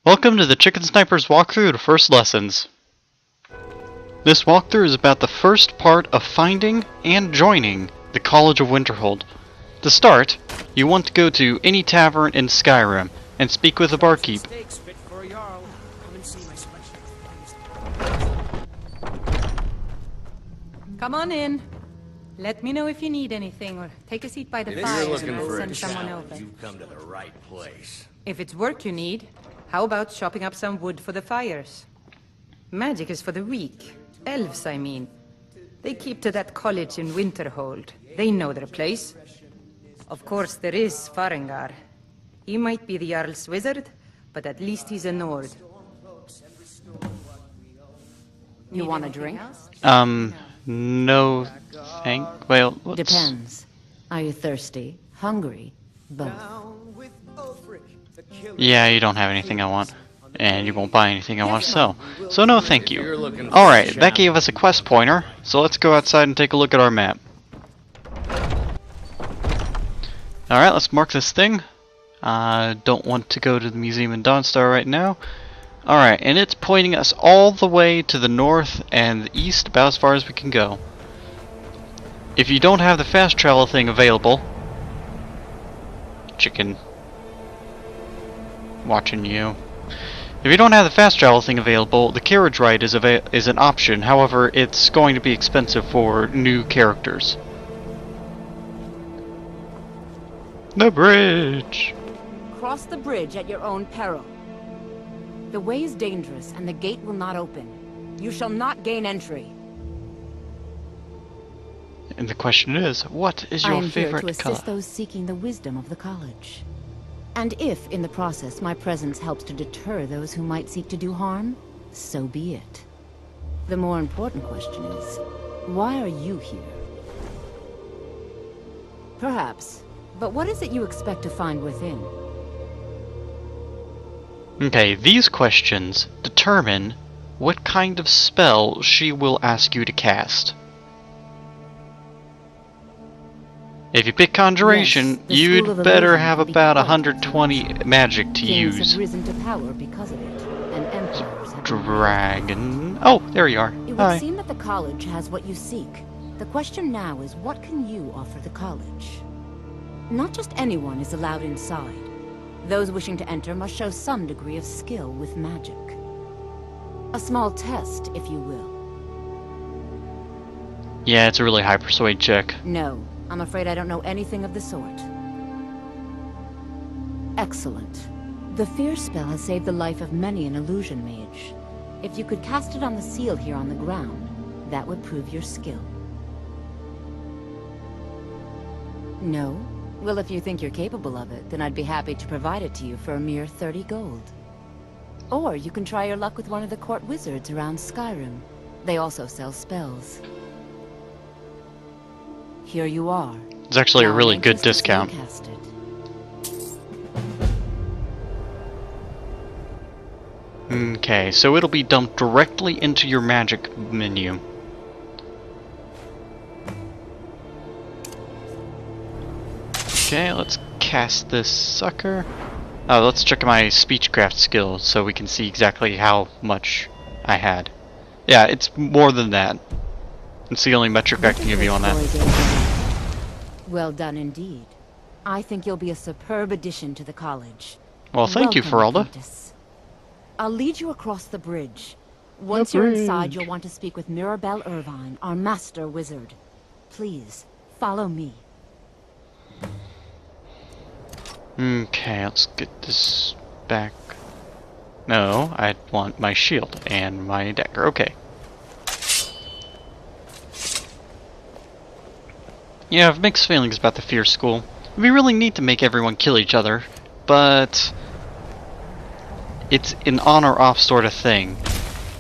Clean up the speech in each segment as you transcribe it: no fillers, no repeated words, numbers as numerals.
Welcome to the Chicken Sniper's walkthrough to first lessons. This walkthrough is about the first part of finding and joining the College of Winterhold. To start, you want to go to any tavern in Skyrim and speak with the barkeep. Come on in. Let me know if you need anything, or take a seat by the fire and I'll send someone over. You've come to the right place. If it's work you need, how about chopping up some wood for the fires? Magic is for the weak. Elves, I mean. They keep to that college in Winterhold. They know their place. Of course, there is Farengar. He might be the Jarl's wizard, but at least he's a Nord. You want a drink? No well, what's... Depends. Are you thirsty? Hungry? Both. Yeah, you don't have anything I want. And you won't buy anything I want to sell. So no thank you. Alright, that gave us a quest pointer, so let's go outside and take a look at our map. Alright, let's mark this thing. Don't want to go to the museum in Dawnstar right now. Alright, and it's pointing us all the way to the north and the east, about as far as we can go. If you don't have the fast travel thing available... Chicken. Watching you. If you don't have the fast travel thing available, the carriage ride is an option. However, it's going to be expensive for new characters. The bridge! Cross the bridge at your own peril. The way is dangerous, and the gate will not open. You shall not gain entry. And the question is, what is your favorite color? I am here to assist those seeking the wisdom of the college. And if, in the process, my presence helps to deter those who might seek to do harm, so be it. The more important question is, why are you here? Perhaps, but what is it you expect to find within? Okay, these questions determine what kind of spell she will ask you to cast. If you pick Conjuration, yes, you'd better have about 120 magic to use. Kings have risen to power because of it, and empires have Dragon... Oh, there you are. It would Hi. seem that the college has what you seek. The question now is, what can you offer the college? Not just anyone is allowed inside. Those wishing to enter must show some degree of skill with magic. A small test, if you will. Yeah, it's a really high persuade check. No, I'm afraid I don't know anything of the sort. Excellent. The fear spell has saved the life of many an illusion mage. If you could cast it on the seal here on the ground, that would prove your skill. No? Well, if you think you're capable of it, then I'd be happy to provide it to you for a mere 30 gold. Or you can try your luck with one of the court wizards around Skyrim. They also sell spells. Here you are. It's actually a Now really I'm good anxious to see you discount. cast it. Okay, so it'll be dumped directly into your magic menu. Okay, let's cast this sucker. Oh, let's check my speechcraft skills so we can see exactly how much I had. Yeah, it's more than that. It's the only metric I can give you on that. Well done indeed. I think you'll be a superb addition to the college. Well, thank you, Welcome, Feralda. apprentice. I'll lead you across the bridge. Once you're inside, you'll want to speak with Mirabelle Irvine, our master wizard. Please, follow me. Okay, let's get this back. No, I want my shield and my dagger. Okay. Yeah, I have mixed feelings about the Fear School. It'd be really neat to make everyone kill each other, but it's an on-or-off sort of thing.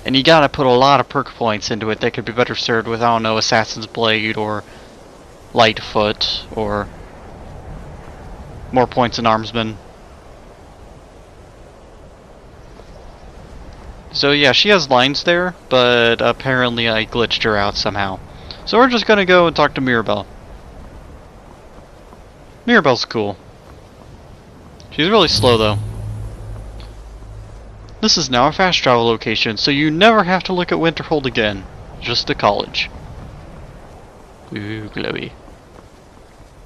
And you gotta put a lot of perk points into it that could be better served with, I don't know, Assassin's Blade or Lightfoot or more points in Armsman. So yeah, she has lines there, but apparently I glitched her out somehow. So we're just gonna go and talk to Mirabelle. Mirabelle's cool. She's really slow though. This is now a fast travel location, so you never have to look at Winterhold again. Just the college. Ooh, glowy.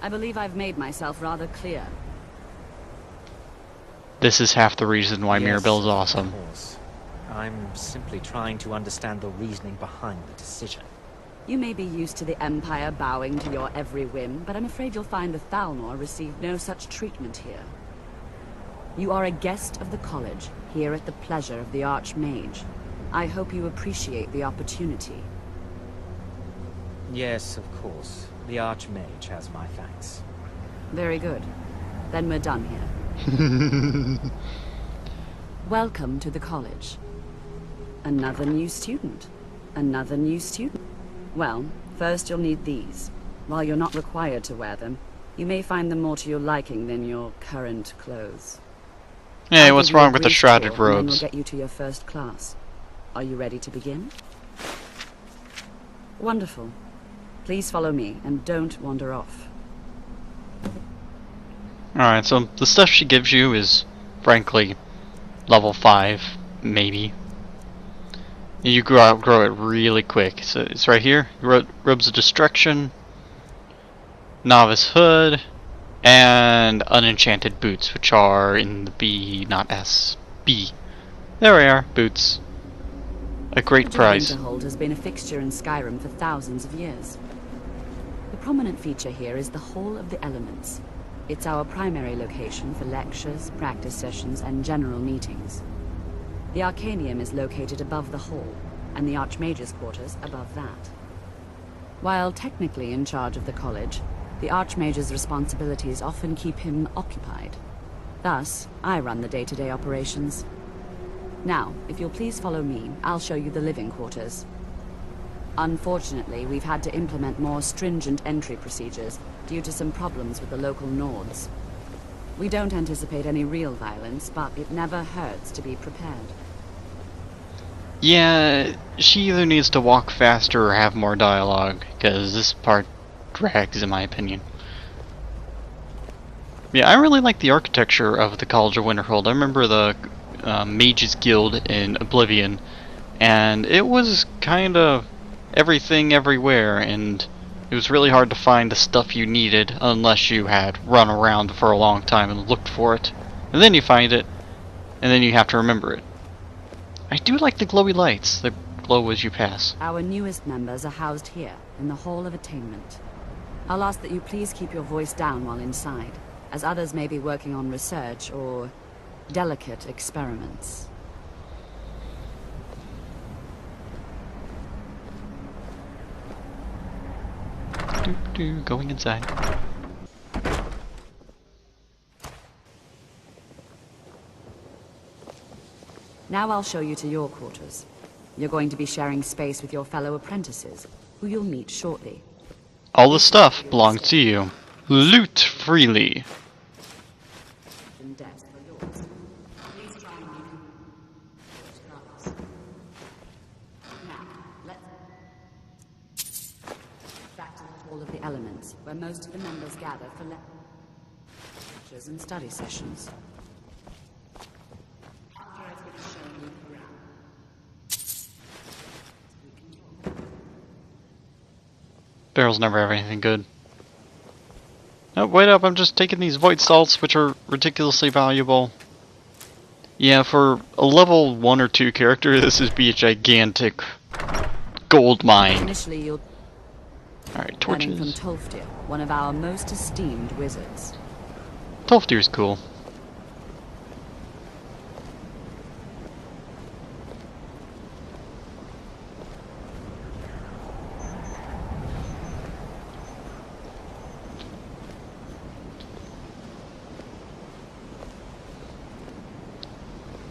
I believe I've made myself rather clear. This is half the reason why Yes, Mirabelle's of awesome. course. I'm simply trying to understand the reasoning behind the decision. You may be used to the Empire bowing to your every whim, but I'm afraid you'll find the Thalmor receive no such treatment here. You are a guest of the college, here at the pleasure of the Archmage. I hope you appreciate the opportunity. Yes, of course. The Archmage has my thanks. Very good. Then we're done here. Welcome to the college. Another new student. Another new student. Well, first you'll need these. While you're not required to wear them, you may find them more to your liking than your current clothes. Hey, I'll what's give you a wrong with the brief shrouded tour, and then robes? we'll get you to your first class. Are you ready to begin? Wonderful. Please follow me, and don't wander off. Alright, so the stuff she gives you is, frankly, level 5, maybe. And you grow it really quick. So it's right here. Robes of Destruction, Novice Hood, and Unenchanted Boots, which are in the B, not S. B. There we are, boots. A great price. Winterhold has been a fixture in Skyrim for thousands of years. The prominent feature here is the Hall of the Elements. It's our primary location for lectures, practice sessions, and general meetings. The Arcanium is located above the hall, and the Archmage's quarters above that. While technically in charge of the college, the Archmage's responsibilities often keep him occupied. Thus, I run the day-to-day operations. Now, if you'll please follow me, I'll show you the living quarters. Unfortunately, we've had to implement more stringent entry procedures due to some problems with the local Nords. We don't anticipate any real violence, but it never hurts to be prepared. Yeah, she either needs to walk faster or have more dialogue, because this part drags in my opinion. Yeah, I really like the architecture of the College of Winterhold. I remember the Mage's Guild in Oblivion, and it was kind of everything everywhere, and it was really hard to find the stuff you needed unless you had run around for a long time and looked for it. And then you find it, and then you have to remember it. I do like the glowy lights that glow as you pass. Our newest members are housed here, in the Hall of Attainment. I'll ask that you please keep your voice down while inside, as others may be working on research or delicate experiments. Going inside. Now I'll show you to your quarters. You're going to be sharing space with your fellow apprentices, who you'll meet shortly. All the stuff belongs to you. Loot freely. In depth for yours. Please try and make them. Now, let's back to the Hall of the Elements, where most of the members gather for lectures and study sessions. After I've finished showing you around, we can talk. Barrels never have anything good. No, wait up, I'm just taking these void salts, which are ridiculously valuable. Yeah, for a level 1 or 2 character, this would be a gigantic gold mine. Initially, you'll Alright, learning from torches. Tolfdir, one of our most esteemed wizards. Tolfdir's cool.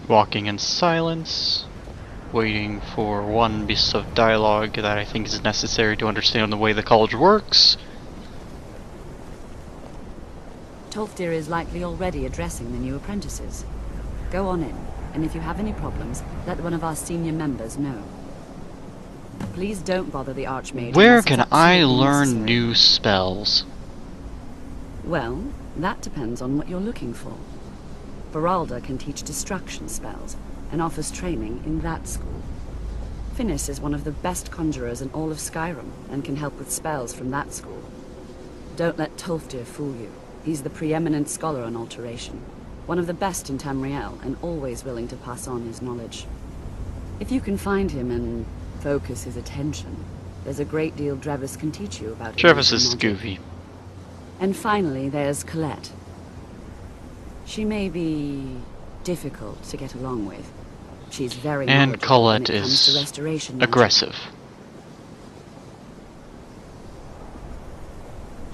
Walking in silence, waiting for one piece of dialogue that I think is necessary to understand the way the college works. Tolfdir is likely already addressing the new apprentices. Go on in, and if you have any problems, let one of our senior members know. Please don't bother the Archmage. Where unless it's can I absolutely learn necessary. new spells? Well, that depends on what you're looking for. Beralda can teach destruction spells, and offers training in that school. Finis is one of the best conjurers in all of Skyrim, and can help with spells from that school. Don't let Tolfdir fool you. He's the preeminent scholar on alteration, one of the best in Tamriel, and always willing to pass on his knowledge. If you can find him and focus his attention, there's a great deal Drevis can teach you about Travis is magic. goofy. And finally, there's Colette. She may be difficult to get along with. She's very And knowledgeable Colette when it comes to is restoration magic. aggressive.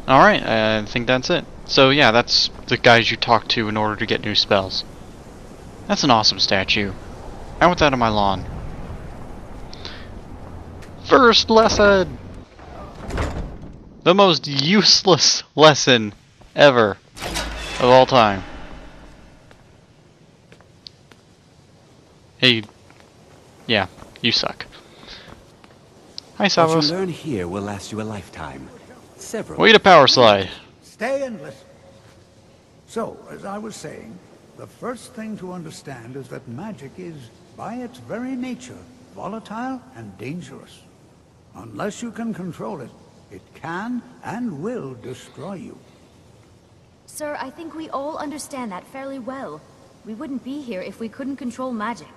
Alright, I think that's it. So yeah, that's the guys you talk to in order to get new spells. That's an awesome statue. I want that on my lawn. First lesson! The most useless lesson ever of all time. Hey, yeah, you suck. Hi, What Savos. you learn here will last you a lifetime. Several. Way to power slide. Stay and listen. So, as I was saying, the first thing to understand is that magic is, by its very nature, volatile and dangerous. Unless you can control it, it can and will destroy you. Sir, I think we all understand that fairly well. We wouldn't be here if we couldn't control magic.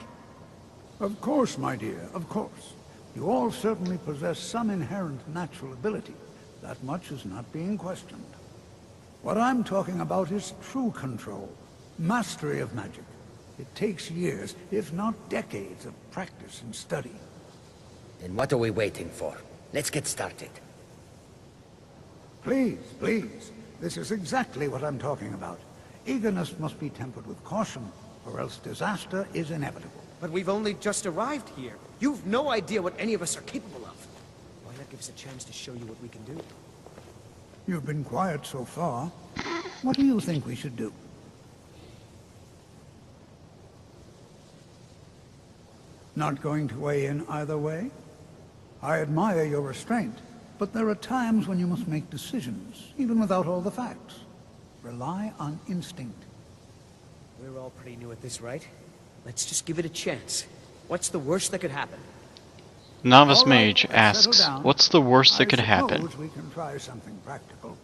Of course, my dear, of course. You all certainly possess some inherent natural ability. That much is not being questioned. What I'm talking about is true control, mastery of magic. It takes years, if not decades, of practice and study. Then what are we waiting for? Let's get started. Please, please. This is exactly what I'm talking about. Eagerness must be tempered with caution, or else disaster is inevitable. But we've only just arrived here. You've no idea what any of us are capable of. Why not give us a chance to show you what we can do? You've been quiet so far. What do you think we should do? Not going to weigh in either way? I admire your restraint, but there are times when you must make decisions, even without all the facts. Rely on instinct. We're all pretty new at this, right? Let's just give it a chance. What's the worst that could happen? Novice All right, Mage let's asks, settle down. what's the worst that could I happen? suppose we can try something practical.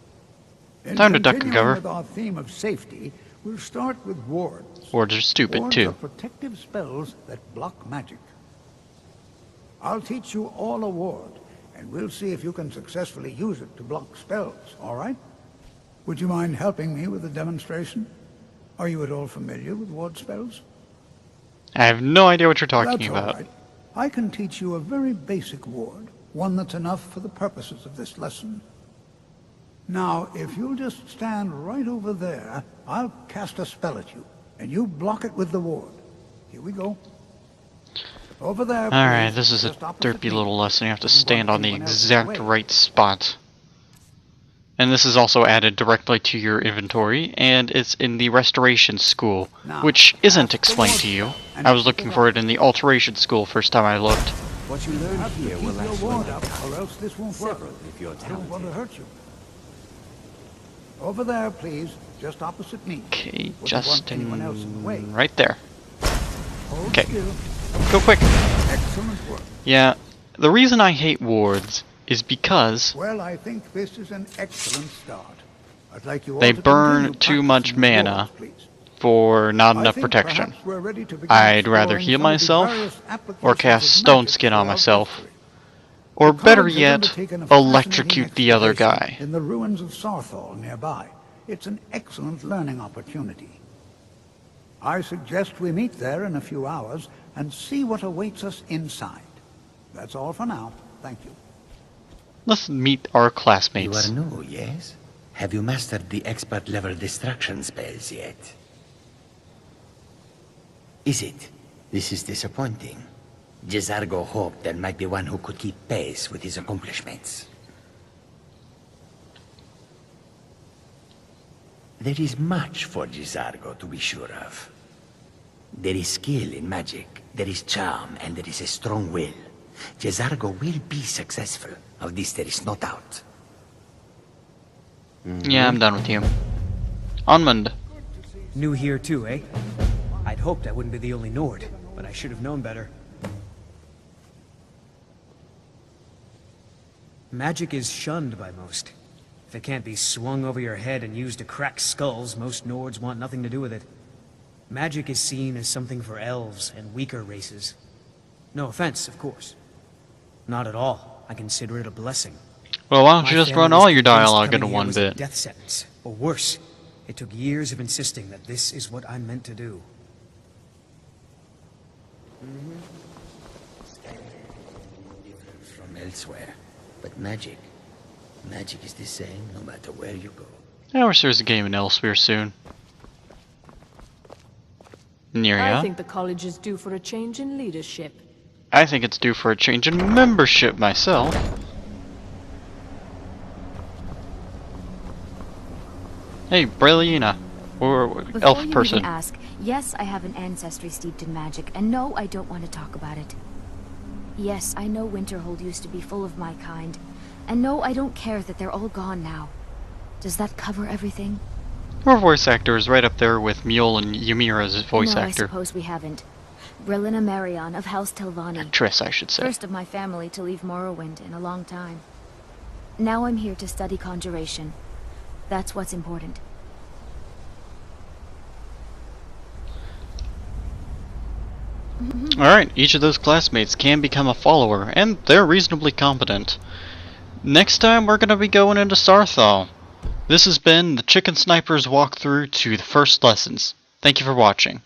In Time to duck and continuing cover. with our theme of safety, we'll start with wards. Wards are stupid Wards too. are protective spells that block magic. I'll teach you all a ward, and we'll see if you can successfully use it to block spells, all right? Would you mind helping me with the demonstration? Are you at all familiar with ward spells? I have no idea what you're talking That's about. all right. I can teach you a very basic ward, one that's enough for the purposes of this lesson. Now, if you'll just stand right over there, I'll cast a spell at you, and you block it with the ward. Here we go. Over there, Alright, please, this is a just opposite derpy me. little lesson. You have to Wouldn't stand want on the anyone else in the exact way. right spot. And this is also added directly to your inventory, and it's in the Restoration School, Now, which isn't cast the explained ward to you. spell, and I was keep looking it for up. it in the Alteration School first time I looked. What you learn Have to here keep will your last you a ward up, lifetime. or else this won't work. Several, if you're I don't want to talented. hurt you. Over there, please, just opposite me. Okay, Wouldn't just want anyone else in the way. right there. Hold Okay. still. Go quick. Excellent work. Yeah, the reason I hate wards is because Well, I think this is an excellent start. I'd like you all they to burn continue too much practicing your mana wards, please. for not I enough think protection. perhaps we're ready to begin I'd rather exploring heal some of the myself various or applications cast of Stone magic Skin on throughout myself. history. Or The better college has yet, undertaken a fascinating electrocute the other excavation guy. in the ruins of Sarthal nearby. It's an excellent learning opportunity. I suggest we meet there in a few hours and see what awaits us inside. That's all for now. Thank you. Let's meet our You classmates. are new, yes? Have you mastered the expert-level destruction spells yet? Is it? This is disappointing. Jezargo hoped there might be one who could keep pace with his accomplishments. There is much for Jezargo to be sure of. There is skill in magic, there is charm, and there is a strong will. Jezargo will be successful. Of this there is no doubt. Yeah, I'm done with you. Onmund. New here too, eh? I'd hoped I wouldn't be the only Nord, but I should have known better. Magic is shunned by most. If it can't be swung over your head and used to crack skulls, most Nords want nothing to do with it. Magic is seen as something for elves and weaker races. No offense, of course. Not at all. I consider it a blessing. Well, why don't you My just family run was all your convinced dialogue coming into here one was a bit? death sentence, or worse. It took years of insisting that this is what I'm meant to do. From elsewhere. But magic is the same no matter where you go. I wish there was a game in Elsewhere soon. I think the college is due for a change in leadership. I think it's due for a change in membership myself. Hey, Brelina, or elf Before you person. even ask, yes, I have an ancestry steeped in magic, and no, I don't want to talk about it. Yes, I know Winterhold used to be full of my kind, and no, I don't care that they're all gone now. Does that cover everything? Her voice actor is right up there with Mule and Ymira's voice no, actor. I suppose we haven't. Brelina Marion of House Telvanni. Actress, I should say. First of my family to leave Morrowind in a long time. Now I'm here to study conjuration. That's what's important. Alright, each of those classmates can become a follower, and they're reasonably competent. Next time we're going to be going into Starthal. This has been the Chicken Sniper's walkthrough to the first lessons. Thank you for watching.